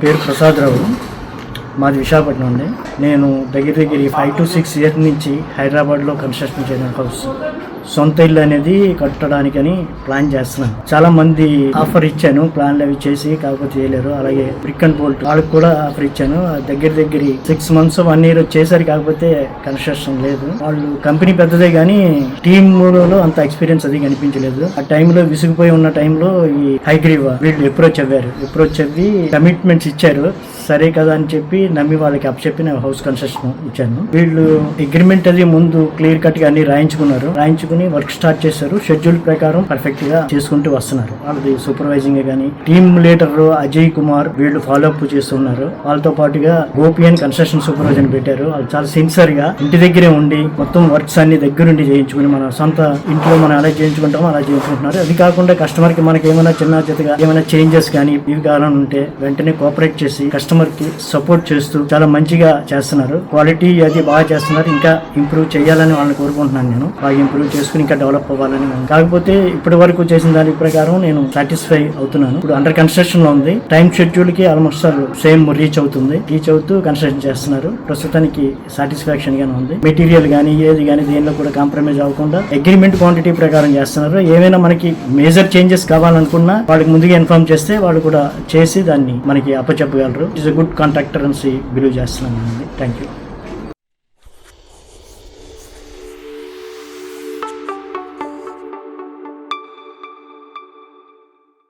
పేరు ప్రసాద్ రావు, మాది విశాఖపట్నం అండి. నేను దగ్గర 5 to 6 years నుంచి హైదరాబాద్లో కన్స్ట్రక్షన్ చేయడం హౌస్ సొంత ఇల్లు అనేది కట్టడానికని ప్లాన్ చేస్తున్నాను. చాలా మంది ఆఫర్ ఇచ్చాను, ప్లాన్లు అవి చేసి కాకపోతే చేయలేరు. అలాగే బ్రిక్ అండ్ బోల్ట్ వాళ్ళకి కూడా ఆఫర్ ఇచ్చాను. దగ్గర 6 months 1 year చేశారు, కాకపోతే కన్స్ట్రక్షన్ లేదు. వాళ్ళు కంపెనీ పెద్దదే కానీ టీంలో అంత ఎక్స్పీరియన్స్ అది కనిపించలేదు. ఆ టైంలో విసిగిపోయి ఉన్న టైంలో ఈ హైగ్రీవ్ వీళ్ళు అప్రోచ్ అవ్వి కమిట్మెంట్స్ ఇచ్చారు. సరే కదా అని చెప్పి నమ్మి వాళ్ళకి అప్పచెప్పి నేను హౌస్ కన్స్ట్రక్షన్ ఇచ్చాను. వీళ్ళు అగ్రిమెంట్ అది ముందు క్లియర్ కట్ గా అన్ని రాయించుకుని వర్క్ స్టార్ట్ చేశారు. షెడ్యూల్ ప్రకారం పర్ఫెక్ట్ గా చేసుకుంటూ వస్తున్నారు. వాళ్ళది సూపర్వైజింగ్ గానీ టీమ్ లీడర్ అజయ్ కుమార్ వీళ్ళు ఫాలో అప్ చేస్తున్నారు. వాళ్ళతో పాటుగా గోపి అని కన్స్ట్రక్షన్ సూపర్వైజర్ పెట్టారు. వాళ్ళు చాలా సిన్సియర్ గా ఇంటి దగ్గరే ఉండి మొత్తం వర్క్స్ అన్ని దగ్గరుండి చేయించుకుని మన సొంత ఇంట్లో మనం ఎలా చేయించుకుంటామో అలా చేయించుకుంటున్నారు. అది కాకుండా కస్టమర్ కి మనకి ఏమైనా చిన్న చితగా ఏమైనా చేంజెస్ కానీ ఇవి కావాలని ఉంటే వెంటనే కోఆపరేట్ చేసి కస్టమర్ కి సపోర్ట్ చేస్తూ చాలా మంచిగా చేస్తున్నారు. క్వాలిటీ అది బాగా చేస్తున్నారు. ఇంకా ఇంప్రూవ్ చేయాలని వాళ్ళని కోరుకుంటున్నాను. నేను బాగా ఇంప్రూవ్ చేసుకుని ఇంకా డెవలప్ అవ్వాలని. కాకపోతే ఇప్పటి వరకు చేసిన దాని ప్రకారం నేను సాటిస్ఫై అవుతున్నాను. ఇప్పుడు అండర్ కన్స్ట్రక్షన్ లో ఉంది. టైం షెడ్యూల్ కి ఆల్మోస్ట్ సేమ్ రీచ్ అవుతూ కన్స్ట్రక్షన్ చేస్తున్నారు. ప్రస్తుతానికి సాటిస్ఫాక్షన్ గానే ఉంది. మెటీరియల్ గానీ ఏది గానీ దేనిలో కూడా కాంప్రమైజ్ అవ్వకుండా అగ్రిమెంట్ క్వాంటిటీ ప్రకారం చేస్తున్నారు. ఏమైనా మనకి మేజర్ చేంజెస్ కావాలనుకున్నా వాళ్ళకి ముందుగా ఇన్ఫార్మ్ చేస్తే వాళ్ళు కూడా చేసి దాన్ని మనకి అప్పచెప్పగలరు. ఈజ్ అ గుడ్ కాంట్రాక్టర్ అని బిలీవ్ చేస్తున్నాను. Thank you.